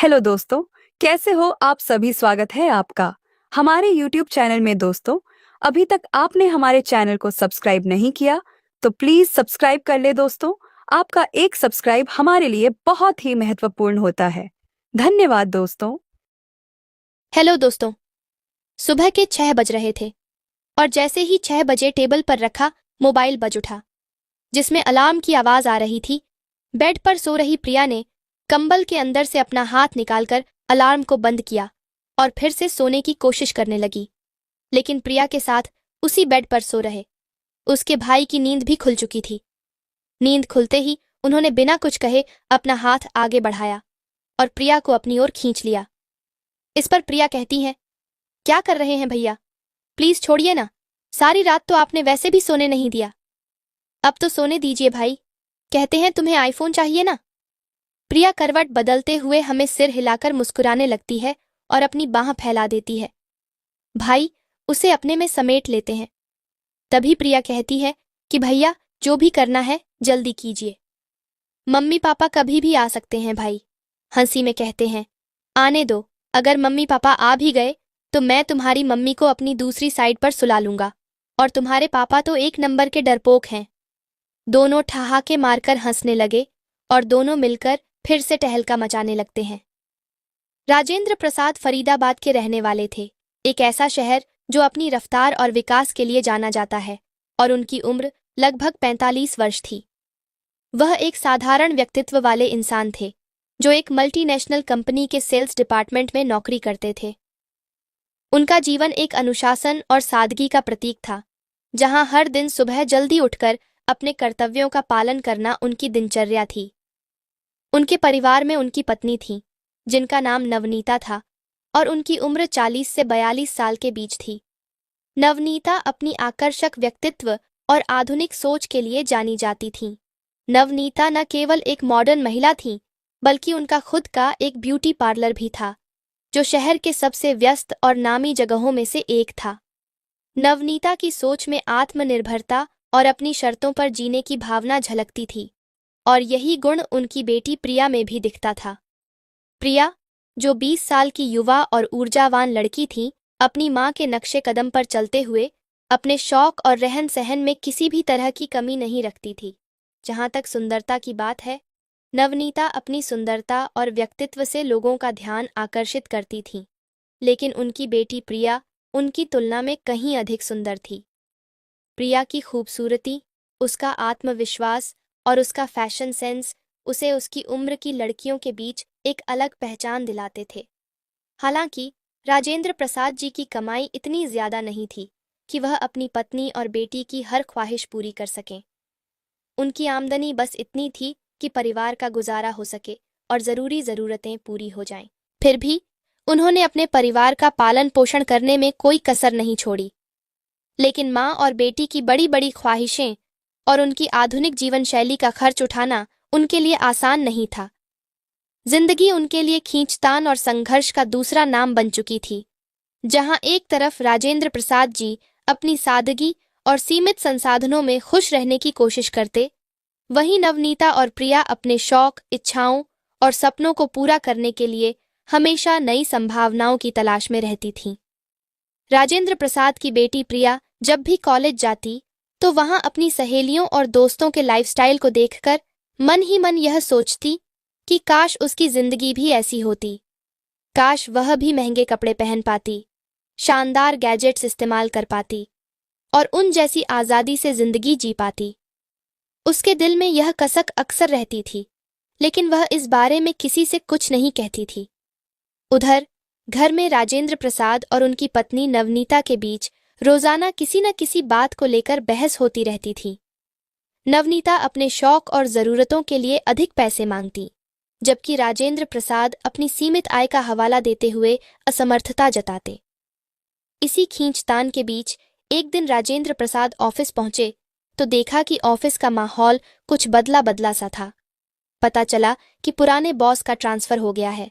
Hello दोस्तों, कैसे हो आप सभी। स्वागत है आपका हमारे यूट्यूब चैनल में। दोस्तों, अभी तक आपने हमारे चैनल को सब्सक्राइब नहीं किया तो प्लीज सब्सक्राइब कर ले। दोस्तों, आपका एक सब्सक्राइब हमारे लिए बहुत ही महत्वपूर्ण होता है। धन्यवाद दोस्तों। हेलो दोस्तों। सुबह के 6 बज रहे थे और जैसे ही 6 बजे टेबल पर रखा मोबाइल बज उठा, जिसमें अलार्म की आवाज आ रही थी। बेड पर सो रही प्रिया ने कंबल के अंदर से अपना हाथ निकालकर अलार्म को बंद किया और फिर से सोने की कोशिश करने लगी। लेकिन प्रिया के साथ उसी बेड पर सो रहे उसके भाई की नींद भी खुल चुकी थी। नींद खुलते ही उन्होंने बिना कुछ कहे अपना हाथ आगे बढ़ाया और प्रिया को अपनी ओर खींच लिया। इस पर प्रिया कहती है, क्या कर रहे हैं भैया, प्लीज छोड़िए ना, सारी रात तो आपने वैसे भी सोने नहीं दिया, अब तो सोने दीजिए भाई। कहते हैं तुम्हें आईफोन चाहिए ना। प्रिया करवट बदलते हुए हमें सिर हिलाकर मुस्कुराने लगती है और अपनी बाह फैला देती है। भाई उसे अपने में समेट लेते हैं। तभी प्रिया कहती है कि भैया जो भी करना है जल्दी कीजिए, मम्मी पापा कभी भी आ सकते हैं भाई। हंसी में कहते हैं, आने दो, अगर मम्मी पापा आ भी गए तो मैं तुम्हारी मम्मी को अपनी दूसरी साइड पर सुला लूंगा, और तुम्हारे पापा तो एक नंबर के डरपोक हैं। दोनों ठहाके मारकर हंसने लगे और दोनों मिलकर फिर से टहलका मचाने लगते हैं। राजेंद्र प्रसाद फरीदाबाद के रहने वाले थे, एक ऐसा शहर जो अपनी रफ्तार और विकास के लिए जाना जाता है, और उनकी उम्र लगभग 45 वर्ष थी। वह एक साधारण व्यक्तित्व वाले इंसान थे जो एक मल्टीनेशनल कंपनी के सेल्स डिपार्टमेंट में नौकरी करते थे। उनका जीवन एक अनुशासन और सादगी का प्रतीक था, जहां हर दिन सुबह जल्दी उठकर अपने कर्तव्यों का पालन करना उनकी दिनचर्या थी। उनके परिवार में उनकी पत्नी थी, जिनका नाम नवनीता था, और उनकी उम्र 40 से 42 साल के बीच थी। नवनीता अपनी आकर्षक व्यक्तित्व और आधुनिक सोच के लिए जानी जाती थीं। नवनीता न केवल एक मॉडर्न महिला थीं, बल्कि उनका खुद का एक ब्यूटी पार्लर भी था, जो शहर के सबसे व्यस्त और नामी जगहों में से एक था। नवनीता की सोच में आत्मनिर्भरता और अपनी शर्तों पर जीने की भावना झलकती थी, और यही गुण उनकी बेटी प्रिया में भी दिखता था। प्रिया, जो 20 साल की युवा और ऊर्जावान लड़की थी, अपनी मां के नक्शे कदम पर चलते हुए अपने शौक और रहन सहन में किसी भी तरह की कमी नहीं रखती थी। जहां तक सुंदरता की बात है, नवनीता अपनी सुंदरता और व्यक्तित्व से लोगों का ध्यान आकर्षित करती थी, लेकिन उनकी बेटी प्रिया उनकी तुलना में कहीं अधिक सुंदर थी। प्रिया की खूबसूरती, उसका आत्मविश्वास और उसका फैशन सेंस उसे उसकी उम्र की लड़कियों के बीच एक अलग पहचान दिलाते थे। हालांकि राजेंद्र प्रसाद जी की कमाई इतनी ज्यादा नहीं थी कि वह अपनी पत्नी और बेटी की हर ख्वाहिश पूरी कर सकें। उनकी आमदनी बस इतनी थी कि परिवार का गुजारा हो सके और ज़रूरी ज़रूरतें पूरी हो जाएं। फिर भी उन्होंने अपने परिवार का पालन पोषण करने में कोई कसर नहीं छोड़ी। लेकिन माँ और बेटी की बड़ी बड़ी ख्वाहिशें और उनकी आधुनिक जीवन शैली का खर्च उठाना उनके लिए आसान नहीं था। जिंदगी उनके लिए खींचतान और संघर्ष का दूसरा नाम बन चुकी थी। जहां एक तरफ राजेंद्र प्रसाद जी अपनी सादगी और सीमित संसाधनों में खुश रहने की कोशिश करते, वहीं नवनीता और प्रिया अपने शौक, इच्छाओं और सपनों को पूरा करने के लिए हमेशा नई संभावनाओं की तलाश में रहती थीं। राजेंद्र प्रसाद की बेटी प्रिया जब भी कॉलेज जाती तो वहां अपनी सहेलियों और दोस्तों के लाइफस्टाइल को देखकर मन ही मन यह सोचती कि काश उसकी जिंदगी भी ऐसी होती। काश वह भी महंगे कपड़े पहन पाती, शानदार गैजेट्स इस्तेमाल कर पाती और उन जैसी आज़ादी से जिंदगी जी पाती। उसके दिल में यह कसक अक्सर रहती थी, लेकिन वह इस बारे में किसी से कुछ नहीं कहती थी। उधर घर में राजेंद्र प्रसाद और उनकी पत्नी नवनीता के बीच रोजाना किसी न किसी बात को लेकर बहस होती रहती थी। नवनीता अपने शौक और जरूरतों के लिए अधिक पैसे मांगती, जबकि राजेंद्र प्रसाद अपनी सीमित आय का हवाला देते हुए असमर्थता जताते। इसी खींचतान के बीच एक दिन राजेंद्र प्रसाद ऑफिस पहुंचे तो देखा कि ऑफिस का माहौल कुछ बदला बदला सा था। पता चला कि पुराने बॉस का ट्रांसफर हो गया है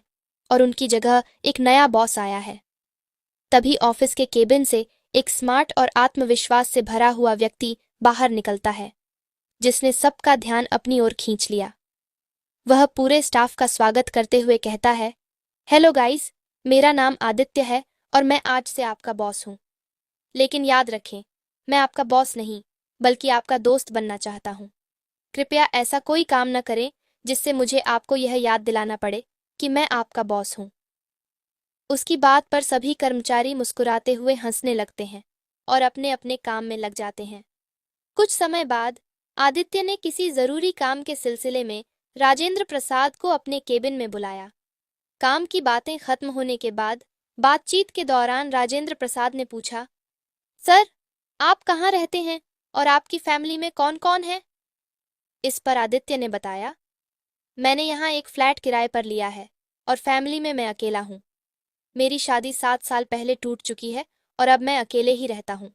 और उनकी जगह एक नया बॉस आया है। तभी ऑफिस के केबिन से एक स्मार्ट और आत्मविश्वास से भरा हुआ व्यक्ति बाहर निकलता है, जिसने सबका ध्यान अपनी ओर खींच लिया। वह पूरे स्टाफ का स्वागत करते हुए कहता है, हेलो गाइस, मेरा नाम आदित्य है और मैं आज से आपका बॉस हूँ। लेकिन याद रखें, मैं आपका बॉस नहीं, बल्कि आपका दोस्त बनना चाहता हूँ। कृपया ऐसा कोई काम न करें जिससे मुझे आपको यह याद दिलाना पड़े कि मैं आपका बॉस हूँ। उसकी बात पर सभी कर्मचारी मुस्कुराते हुए हंसने लगते हैं और अपने अपने काम में लग जाते हैं। कुछ समय बाद आदित्य ने किसी जरूरी काम के सिलसिले में राजेंद्र प्रसाद को अपने केबिन में बुलाया। काम की बातें खत्म होने के बाद बातचीत के दौरान राजेंद्र प्रसाद ने पूछा, सर, आप कहाँ रहते हैं और आपकी फैमिली में कौन कौन है? इस पर आदित्य ने बताया, मैंने यहाँ एक फ्लैट किराए पर लिया है और फैमिली में मैं अकेला हूँ। मेरी शादी 7 साल पहले टूट चुकी है और अब मैं अकेले ही रहता हूँ।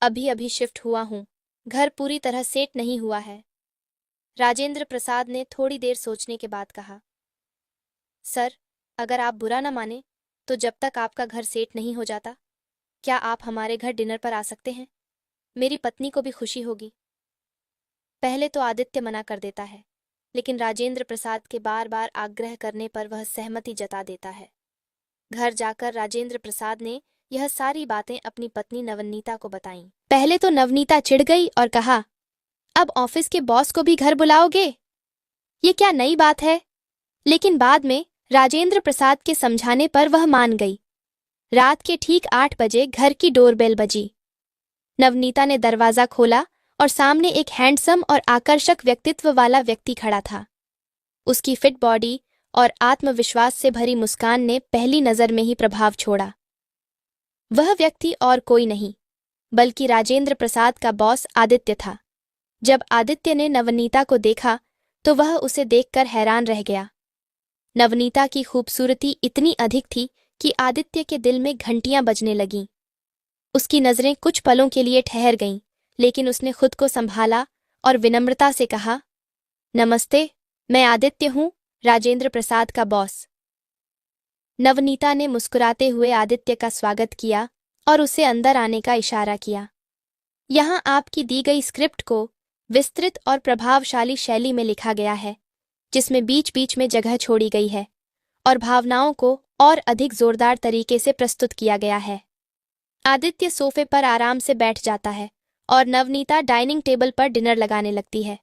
अभी अभी शिफ्ट हुआ हूँ, घर पूरी तरह सेट नहीं हुआ है। राजेंद्र प्रसाद ने थोड़ी देर सोचने के बाद कहा, सर, अगर आप बुरा न माने तो जब तक आपका घर सेट नहीं हो जाता, क्या आप हमारे घर डिनर पर आ सकते हैं? मेरी पत्नी को भी खुशी होगी। पहले तो आदित्य मना कर देता है, लेकिन राजेंद्र प्रसाद के बार बार आग्रह करने पर वह सहमति जता देता है। घर जाकर राजेंद्र प्रसाद ने यह सारी बातें अपनी पत्नी नवनीता को बताईं। पहले तो नवनीता चिढ़ गई और कहा, अब ऑफिस के बॉस को भी घर बुलाओगे? ये क्या नई बात है? लेकिन बाद में राजेंद्र प्रसाद के समझाने पर वह मान गई। रात के ठीक 8 बजे घर की डोरबेल बजी। नवनीता ने दरवाजा खोला और सामने एक हैंडसम और आकर्षक व्यक्तित्व वाला व्यक्ति खड़ा था। उसकी फिट बॉडी और आत्मविश्वास से भरी मुस्कान ने पहली नजर में ही प्रभाव छोड़ा। वह व्यक्ति और कोई नहीं, बल्कि राजेंद्र प्रसाद का बॉस आदित्य था। जब आदित्य ने नवनीता को देखा तो वह उसे देखकर हैरान रह गया। नवनीता की खूबसूरती इतनी अधिक थी कि आदित्य के दिल में घंटियां बजने लगीं। उसकी नजरें कुछ पलों के लिए ठहर गईं, लेकिन उसने खुद को संभाला और विनम्रता से कहा, नमस्ते, मैं आदित्य हूँ, राजेंद्र प्रसाद का बॉस। नवनीता ने मुस्कुराते हुए आदित्य का स्वागत किया और उसे अंदर आने का इशारा किया। यहाँ आपकी दी गई स्क्रिप्ट को विस्तृत और प्रभावशाली शैली में लिखा गया है, जिसमें बीच बीच में जगह छोड़ी गई है और भावनाओं को और अधिक जोरदार तरीके से प्रस्तुत किया गया है। आदित्य सोफे पर आराम से बैठ जाता है और नवनीता डाइनिंग टेबल पर डिनर लगाने लगती है।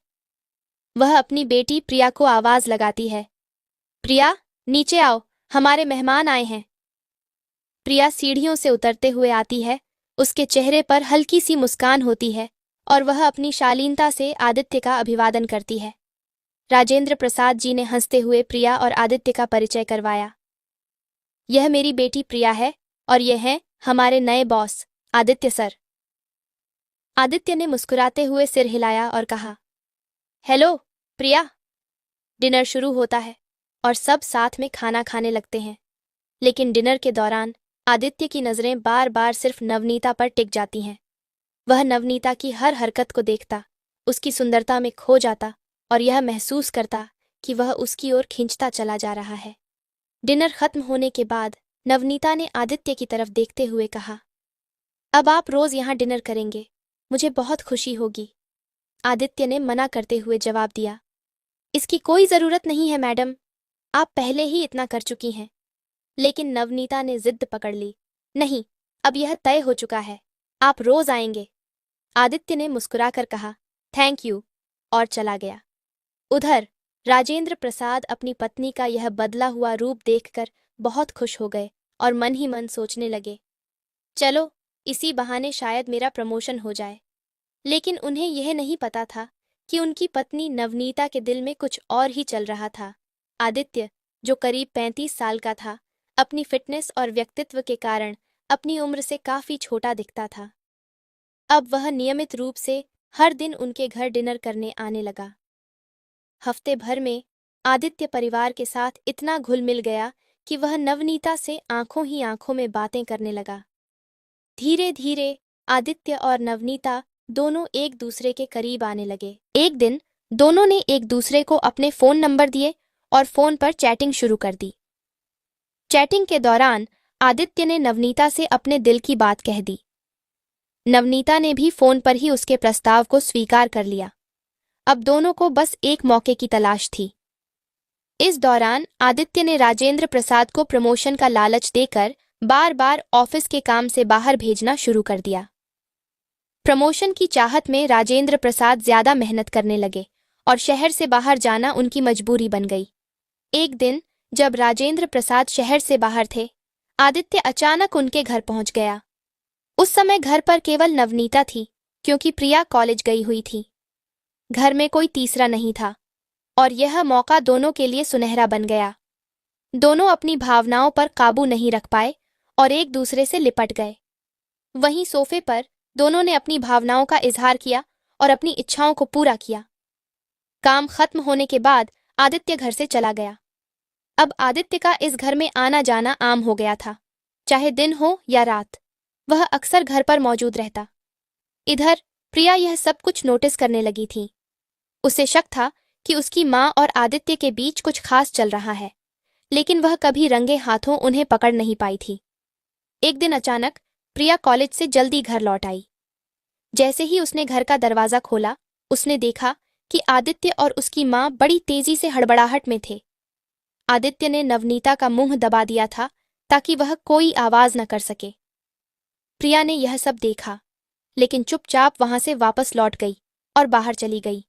वह अपनी बेटी प्रिया को आवाज लगाती है, प्रिया, नीचे आओ, हमारे मेहमान आए हैं। प्रिया सीढ़ियों से उतरते हुए आती है। उसके चेहरे पर हल्की सी मुस्कान होती है और वह अपनी शालीनता से आदित्य का अभिवादन करती है। राजेंद्र प्रसाद जी ने हंसते हुए प्रिया और आदित्य का परिचय करवाया। यह मेरी बेटी प्रिया है और यह हैं हमारे नए बॉस, आदित्य सर। आदित्य ने मुस्कुराते हुए सिर हिलाया और कहा, हेलो प्रिया। डिनर शुरू होता है और सब साथ में खाना खाने लगते हैं, लेकिन डिनर के दौरान आदित्य की नजरें बार बार सिर्फ नवनीता पर टिक जाती हैं। वह नवनीता की हर हरकत को देखता, उसकी सुंदरता में खो जाता और यह महसूस करता कि वह उसकी ओर खींचता चला जा रहा है। डिनर खत्म होने के बाद नवनीता ने आदित्य की तरफ देखते हुए कहा, अब आप रोज यहाँ डिनर करेंगे, मुझे बहुत खुशी होगी। आदित्य ने मना करते हुए जवाब दिया, इसकी कोई जरूरत नहीं है मैडम, आप पहले ही इतना कर चुकी हैं। लेकिन नवनीता ने जिद पकड़ ली, नहीं, अब यह तय हो चुका है, आप रोज आएंगे। आदित्य ने मुस्कुराकर कहा, थैंक यू, और चला गया। उधर राजेंद्र प्रसाद अपनी पत्नी का यह बदला हुआ रूप देखकर बहुत खुश हो गए और मन ही मन सोचने लगे, चलो इसी बहाने शायद मेरा प्रमोशन हो जाए। लेकिन उन्हें यह नहीं पता था कि उनकी पत्नी नवनीता के दिल में कुछ और ही चल रहा था। आदित्य, जो करीब 35 साल का था, अपनी फिटनेस और व्यक्तित्व के कारण अपनी उम्र से काफी छोटा दिखता था। अब वह नियमित रूप से हर दिन उनके घर डिनर करने आने लगा। हफ्ते भर में आदित्य परिवार के साथ इतना घुल मिल गया कि वह नवनीता से आंखों ही आंखों में बातें करने लगा। धीरे धीरे आदित्य और नवनीता दोनों एक दूसरे के करीब आने लगे। एक दिन दोनों ने एक दूसरे को अपने फोन नंबर दिए और फोन पर चैटिंग शुरू कर दी। चैटिंग के दौरान आदित्य ने नवनीता से अपने दिल की बात कह दी। नवनीता ने भी फोन पर ही उसके प्रस्ताव को स्वीकार कर लिया। अब दोनों को बस एक मौके की तलाश थी। इस दौरान आदित्य ने राजेंद्र प्रसाद को प्रमोशन का लालच देकर बार बार ऑफिस के काम से बाहर भेजना शुरू कर दिया। प्रमोशन की चाहत में राजेंद्र प्रसाद ज्यादा मेहनत करने लगे और शहर से बाहर जाना उनकी मजबूरी बन गई। एक दिन जब राजेंद्र प्रसाद शहर से बाहर थे, आदित्य अचानक उनके घर पहुंच गया। उस समय घर पर केवल नवनीता थी, क्योंकि प्रिया कॉलेज गई हुई थी। घर में कोई तीसरा नहीं था और यह मौका दोनों के लिए सुनहरा बन गया। दोनों अपनी भावनाओं पर काबू नहीं रख पाए और एक दूसरे से लिपट गए। वहीं सोफे पर दोनों ने अपनी भावनाओं का इजहार किया और अपनी इच्छाओं को पूरा किया। काम खत्म होने के बाद आदित्य घर से चला गया। अब आदित्य का इस घर में आना जाना आम हो गया था, चाहे दिन हो या रात, वह अक्सर घर पर मौजूद रहता। इधर प्रिया यह सब कुछ नोटिस करने लगी थी। उसे शक था कि उसकी माँ और आदित्य के बीच कुछ खास चल रहा है, लेकिन वह कभी रंगे हाथों उन्हें पकड़ नहीं पाई थी। एक दिन अचानक प्रिया कॉलेज से जल्दी घर लौट आई। जैसे ही उसने घर का दरवाजा खोला, उसने देखा कि आदित्य और उसकी माँ बड़ी तेजी से हड़बड़ाहट में थे। आदित्य ने नवनीता का मुंह दबा दिया था ताकि वह कोई आवाज न कर सके। प्रिया ने यह सब देखा, लेकिन चुपचाप वहां से वापस लौट गई और बाहर चली गई।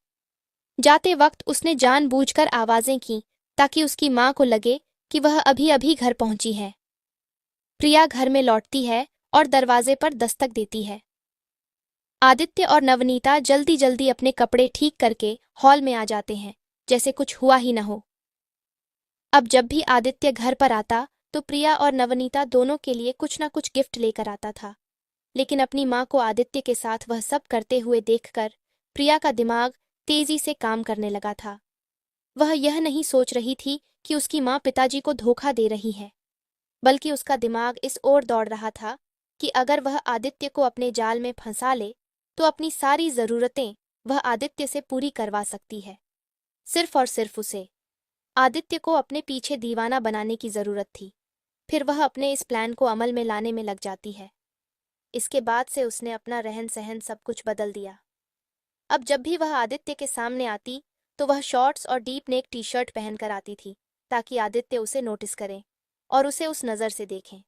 जाते वक्त उसने जानबूझकर आवाजें की ताकि उसकी माँ को लगे कि वह अभी अभी घर पहुंची है। प्रिया घर में लौटती है और दरवाजे पर दस्तक देती है। आदित्य और नवनीता जल्दी जल्दी अपने कपड़े ठीक करके हॉल में आ जाते हैं, जैसे कुछ हुआ ही न हो। अब जब भी आदित्य घर पर आता तो प्रिया और नवनीता दोनों के लिए कुछ न कुछ गिफ्ट लेकर आता था, लेकिन अपनी माँ को आदित्य के साथ वह सब करते हुए देखकर प्रिया का दिमाग तेजी से काम करने लगा था। वह यह नहीं सोच रही थी कि उसकी माँ पिताजी को धोखा दे रही है, बल्कि उसका दिमाग इस ओर दौड़ रहा था कि अगर वह आदित्य को अपने जाल में फंसा ले तो अपनी सारी जरूरतें वह आदित्य से पूरी करवा सकती है। सिर्फ और सिर्फ उसे आदित्य को अपने पीछे दीवाना बनाने की जरूरत थी। फिर वह अपने इस प्लान को अमल में लाने में लग जाती है। इसके बाद से उसने अपना रहन सहन सब कुछ बदल दिया। अब जब भी वह आदित्य के सामने आती तो वह शॉर्ट्स और डीप नेक टी शर्ट पहनकर आती थी, ताकि आदित्य उसे नोटिस करे और उसे उस नज़र से देखें।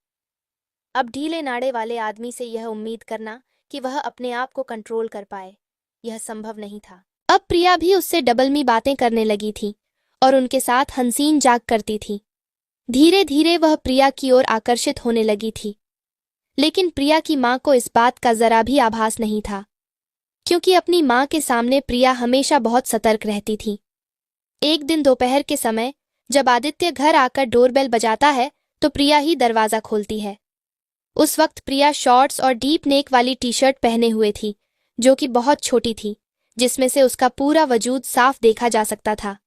अब ढीले नाड़े वाले आदमी से यह उम्मीद करना कि वह अपने आप को कंट्रोल कर पाए, यह संभव नहीं था। अब प्रिया भी उससे डबलमी बातें करने लगी थी और उनके साथ हंसीन जाग करती थी। धीरे धीरे वह प्रिया की ओर आकर्षित होने लगी थी, लेकिन प्रिया की माँ को इस बात का जरा भी आभास नहीं था, क्योंकि अपनी माँ के सामने प्रिया हमेशा बहुत सतर्क रहती थी। एक दिन दोपहर के समय जब आदित्य घर आकर डोरबेल बजाता है तो प्रिया ही दरवाजा खोलती है। उस वक्त प्रिया शॉर्ट्स और डीप नेक वाली टी शर्ट पहने हुए थी, जो कि बहुत छोटी थी, जिसमें से उसका पूरा वजूद साफ देखा जा सकता था।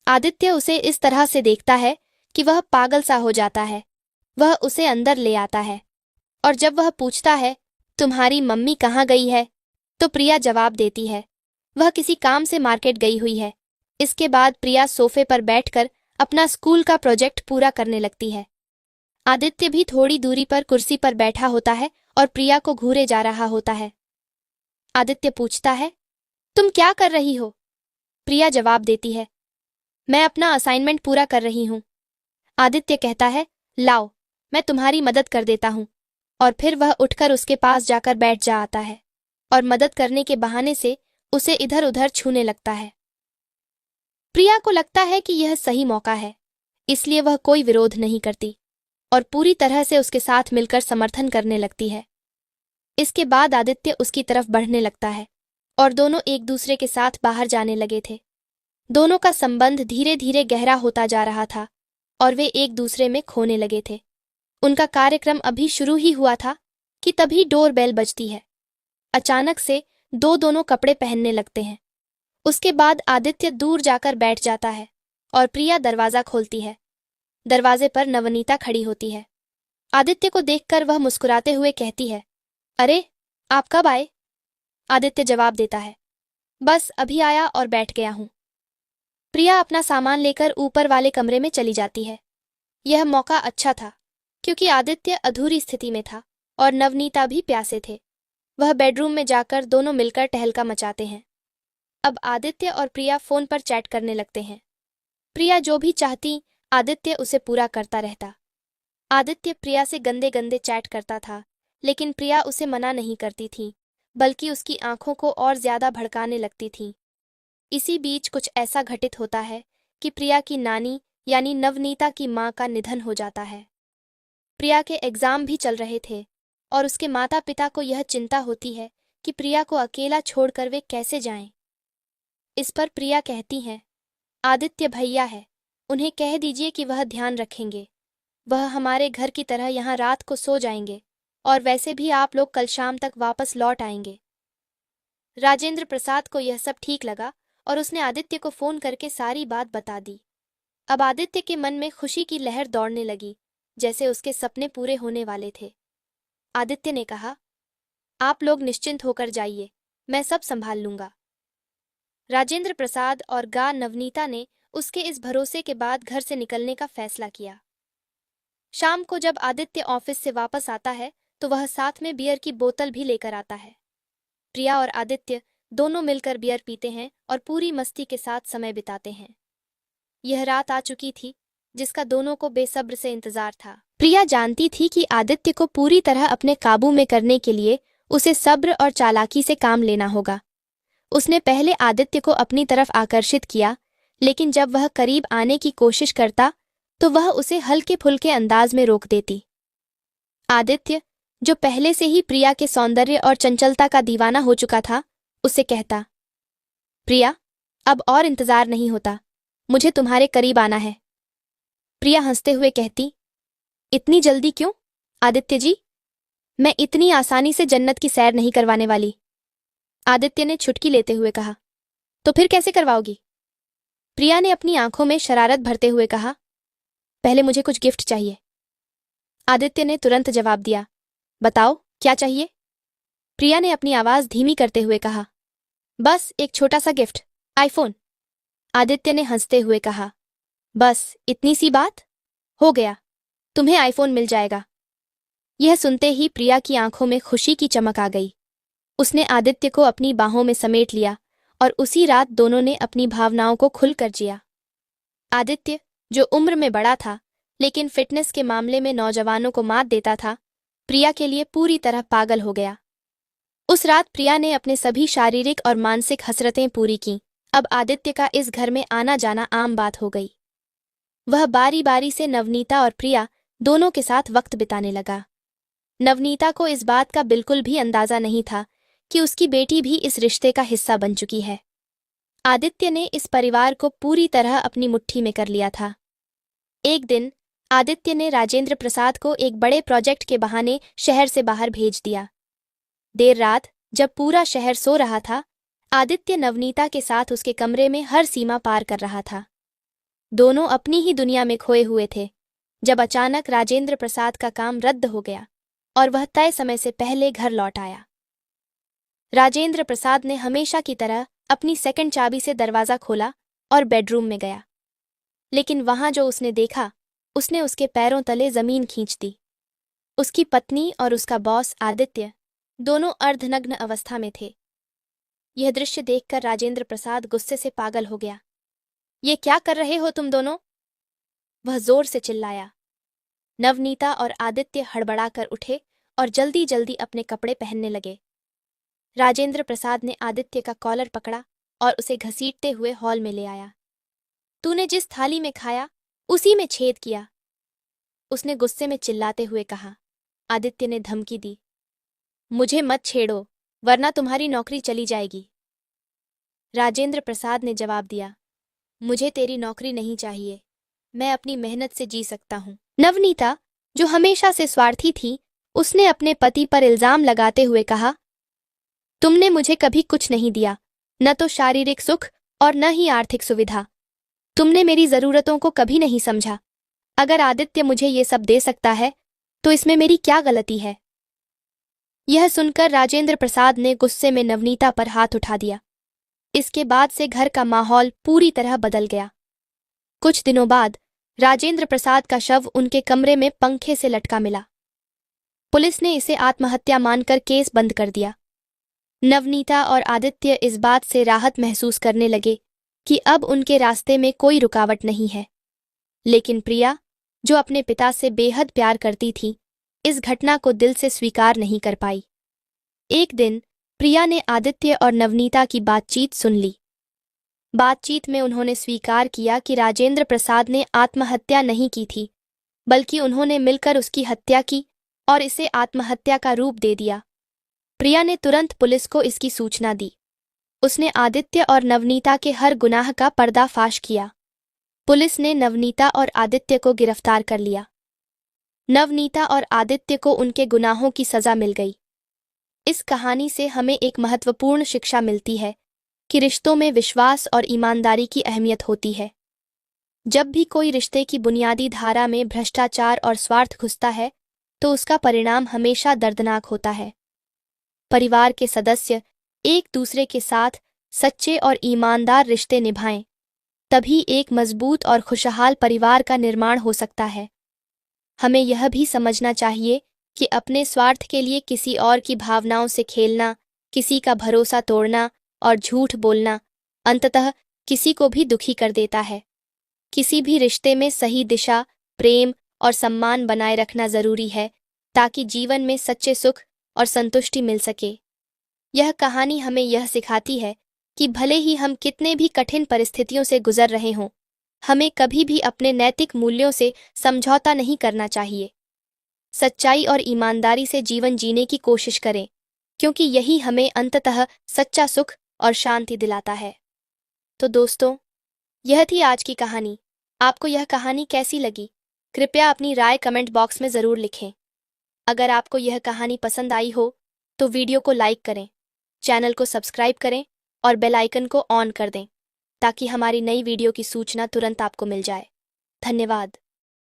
आदित्य उसे इस तरह से देखता है कि वह पागल सा हो जाता है। वह उसे अंदर ले आता है और जब वह पूछता है, तुम्हारी मम्मी कहाँ गई है, तो प्रिया जवाब देती है, वह किसी काम से मार्केट गई हुई है। इसके बाद प्रिया सोफे पर बैठकर अपना स्कूल का प्रोजेक्ट पूरा करने लगती है। आदित्य भी थोड़ी दूरी पर कुर्सी पर बैठा होता है और प्रिया को घूरे जा रहा होता है। आदित्य पूछता है, तुम क्या कर रही हो? प्रिया जवाब देती है, मैं अपना असाइनमेंट पूरा कर रही हूँ। आदित्य कहता है, लाओ, मैं तुम्हारी मदद कर देता हूँ, और फिर वह उठकर उसके पास जाकर बैठ जा आता है और मदद करने के बहाने से उसे इधर उधर छूने लगता है। प्रिया को लगता है कि यह सही मौका है, इसलिए वह कोई विरोध नहीं करती और पूरी तरह से उसके साथ मिलकर समर्थन करने लगती है। इसके बाद आदित्य उसकी तरफ बढ़ने लगता है और दोनों एक दूसरे के साथ बाहर जाने लगे थे। दोनों का संबंध धीरे धीरे गहरा होता जा रहा था और वे एक दूसरे में खोने लगे थे। उनका कार्यक्रम अभी शुरू ही हुआ था कि तभी डोर बेल बजती है। अचानक से दोनों कपड़े पहनने लगते हैं। उसके बाद आदित्य दूर जाकर बैठ जाता है और प्रिया दरवाजा खोलती है। दरवाजे पर नवनीता खड़ी होती है। आदित्य को देखकर वह मुस्कुराते हुए कहती है, अरे, आप कब आए? आदित्य जवाब देता है, बस अभी आया और बैठ गया हूं। प्रिया अपना सामान लेकर ऊपर वाले कमरे में चली जाती है। यह मौका अच्छा था क्योंकि आदित्य अधूरी स्थिति में था और नवनीता भी प्यासे थे। वह बेडरूम में जाकर दोनों मिलकर टहलका मचाते हैं। अब आदित्य और प्रिया फोन पर चैट करने लगते हैं। प्रिया जो भी चाहती आदित्य उसे पूरा करता रहता। आदित्य प्रिया से गंदे गंदे चैट करता था, लेकिन प्रिया उसे मना नहीं करती थी, बल्कि उसकी आंखों को और ज्यादा भड़काने लगती थी। इसी बीच कुछ ऐसा घटित होता है कि प्रिया की नानी यानी नवनीता की मां का निधन हो जाता है। प्रिया के एग्जाम भी चल रहे थे और उसके माता पिता को यह चिंता होती है कि प्रिया को अकेला छोड़कर वे कैसे जाएं। इस पर प्रिया कहती हैं, आदित्य भैया है, उन्हें कह दीजिए कि वह ध्यान रखेंगे, वह हमारे घर की तरह यहाँ रात को सो जाएंगे और वैसे भी आप लोग कल शाम तक वापस लौट आएंगे। राजेंद्र प्रसाद को यह सब ठीक लगा और उसने आदित्य को फोन करके सारी बात बता दी। अब आदित्य के मन में खुशी की लहर दौड़ने लगी, जैसे उसके सपने पूरे होने वाले थे। आदित्य ने कहा, आप लोग निश्चिंत होकर जाइए, मैं सब संभाल लूंगा। राजेंद्र प्रसाद और गा नवनीता ने उसके इस भरोसे के बाद घर से निकलने का फैसला किया। शाम को जब आदित्य ऑफिस से वापस आता है तो वह साथ में बियर की बोतल भी लेकर आता है। प्रिया और आदित्य दोनों मिलकर बियर पीते हैं और पूरी मस्ती के साथ समय बिताते हैं। यह रात आ चुकी थी जिसका दोनों को बेसब्र से इंतजार था। प्रिया जानती थी कि आदित्य को पूरी तरह अपने काबू में करने के लिए उसे सब्र और चालाकी से काम लेना होगा। उसने पहले आदित्य को अपनी तरफ आकर्षित किया, लेकिन जब वह करीब आने की कोशिश करता तो वह उसे हल्के फुल्के अंदाज में रोक देती। आदित्य, जो पहले से ही प्रिया के सौंदर्य और चंचलता का दीवाना हो चुका था, उसे कहता, प्रिया, अब और इंतजार नहीं होता, मुझे तुम्हारे करीब आना है। प्रिया हंसते हुए कहती, इतनी जल्दी क्यों आदित्य जी, मैं इतनी आसानी से जन्नत की सैर नहीं करवाने वाली। आदित्य ने छुटकी लेते हुए कहा, तो फिर कैसे करवाओगी? प्रिया ने अपनी आंखों में शरारत भरते हुए कहा, पहले मुझे कुछ गिफ्ट चाहिए। आदित्य ने तुरंत जवाब दिया, बताओ क्या चाहिए? प्रिया ने अपनी आवाज धीमी करते हुए कहा, बस एक छोटा सा गिफ्ट, आईफोन। आदित्य ने हंसते हुए कहा, बस इतनी सी बात? हो गया, तुम्हें आईफोन मिल जाएगा। यह सुनते ही प्रिया की आंखों में खुशी की चमक आ गई। उसने आदित्य को अपनी बाहों में समेट लिया और उसी रात दोनों ने अपनी भावनाओं को खुलकर जिया। आदित्य, जो उम्र में बड़ा था लेकिन फिटनेस के मामले में नौजवानों को मात देता था, प्रिया के लिए पूरी तरह पागल हो गया। उस रात प्रिया ने अपने सभी शारीरिक और मानसिक हसरतें पूरी कीं। अब आदित्य का इस घर में आना जाना आम बात हो गई। वह बारी बारी से नवनीता और प्रिया दोनों के साथ वक्त बिताने लगा। नवनीता को इस बात का बिल्कुल भी अंदाजा नहीं था कि उसकी बेटी भी इस रिश्ते का हिस्सा बन चुकी है। आदित्य ने इस परिवार को पूरी तरह अपनी मुट्ठी में कर लिया था। एक दिन आदित्य ने राजेंद्र प्रसाद को एक बड़े प्रोजेक्ट के बहाने शहर से बाहर भेज दिया। देर रात जब पूरा शहर सो रहा था, आदित्य नवनीता के साथ उसके कमरे में हर सीमा पार कर रहा था। दोनों अपनी ही दुनिया में खोए हुए थे जब अचानक राजेंद्र प्रसाद का काम रद्द हो गया और वह तय समय से पहले घर लौट आया। राजेंद्र प्रसाद ने हमेशा की तरह अपनी सेकंड चाबी से दरवाजा खोला और बेडरूम में गया, लेकिन वहां जो उसने देखा उसने उसके पैरों तले जमीन खींच दी। उसकी पत्नी और उसका बॉस आदित्य दोनों अर्धनग्न अवस्था में थे। यह दृश्य देखकर राजेंद्र प्रसाद गुस्से से पागल हो गया। ये क्या कर रहे हो तुम दोनों? वह जोर से चिल्लाया। नवनीता और आदित्य हड़बड़ाकर उठे और जल्दी जल्दी अपने कपड़े पहनने लगे। राजेंद्र प्रसाद ने आदित्य का कॉलर पकड़ा और उसे घसीटते हुए हॉल में ले आया। तूने जिस थाली में खाया उसी में छेद किया, उसने गुस्से में चिल्लाते हुए कहा। आदित्य ने धमकी दी, मुझे मत छेड़ो वरना तुम्हारी नौकरी चली जाएगी। राजेंद्र प्रसाद ने जवाब दिया, मुझे तेरी नौकरी नहीं चाहिए, मैं अपनी मेहनत से जी सकता हूं। नवनीता, जो हमेशा से स्वार्थी थी, उसने अपने पति पर इल्जाम लगाते हुए कहा, तुमने मुझे कभी कुछ नहीं दिया, न तो शारीरिक सुख और न ही आर्थिक सुविधा। तुमने मेरी जरूरतों को कभी नहीं समझा। अगर आदित्य मुझे ये सब दे सकता है तो इसमें मेरी क्या गलती है? यह सुनकर राजेंद्र प्रसाद ने गुस्से में नवनीता पर हाथ उठा दिया। इसके बाद से घर का माहौल पूरी तरह बदल गया। कुछ दिनों बाद राजेंद्र प्रसाद का शव उनके कमरे में पंखे से लटका मिला। पुलिस ने इसे आत्महत्या मानकर केस बंद कर दिया। नवनीता और आदित्य इस बात से राहत महसूस करने लगे कि अब उनके रास्ते में कोई रुकावट नहीं है। लेकिन प्रिया, जो अपने पिता से बेहद प्यार करती थी, इस घटना को दिल से स्वीकार नहीं कर पाई। एक दिन प्रिया ने आदित्य और नवनीता की बातचीत सुन ली। बातचीत में उन्होंने स्वीकार किया कि राजेंद्र प्रसाद ने आत्महत्या नहीं की थी, बल्कि उन्होंने मिलकर उसकी हत्या की और इसे आत्महत्या का रूप दे दिया। प्रिया ने तुरंत पुलिस को इसकी सूचना दी। उसने आदित्य और नवनीता के हर गुनाह का पर्दाफाश किया। पुलिस ने नवनीता और आदित्य को गिरफ्तार कर लिया। नवनीता और आदित्य को उनके गुनाहों की सजा मिल गई। इस कहानी से हमें एक महत्वपूर्ण शिक्षा मिलती है कि रिश्तों में विश्वास और ईमानदारी की अहमियत होती है। जब भी कोई रिश्ते की बुनियादी धारा में भ्रष्टाचार और स्वार्थ घुसता है, तो उसका परिणाम हमेशा दर्दनाक होता है। परिवार के सदस्य एक दूसरे के साथ सच्चे और ईमानदार रिश्ते निभाएं, तभी एक मजबूत और खुशहाल परिवार का निर्माण हो सकता है। हमें यह भी समझना चाहिए कि अपने स्वार्थ के लिए किसी और की भावनाओं से खेलना, किसी का भरोसा तोड़ना और झूठ बोलना अंततः किसी को भी दुखी कर देता है। किसी भी रिश्ते में सही दिशा, प्रेम और सम्मान बनाए रखना जरूरी है, ताकि जीवन में सच्चे सुख और संतुष्टि मिल सके। यह कहानी हमें यह सिखाती है कि भले ही हम कितने भी कठिन परिस्थितियों से गुजर रहे हों, हमें कभी भी अपने नैतिक मूल्यों से समझौता नहीं करना चाहिए। सच्चाई और ईमानदारी से जीवन जीने की कोशिश करें, क्योंकि यही हमें अंततः सच्चा सुख और शांति दिलाता है। तो दोस्तों, यह थी आज की कहानी। आपको यह कहानी कैसी लगी? कृपया अपनी राय कमेंट बॉक्स में ज़रूर लिखें। अगर आपको यह कहानी पसंद आई हो तो वीडियो को लाइक करें, चैनल को सब्सक्राइब करें और बेल आइकन को ऑन कर दें, ताकि हमारी नई वीडियो की सूचना तुरंत आपको मिल जाए। धन्यवाद।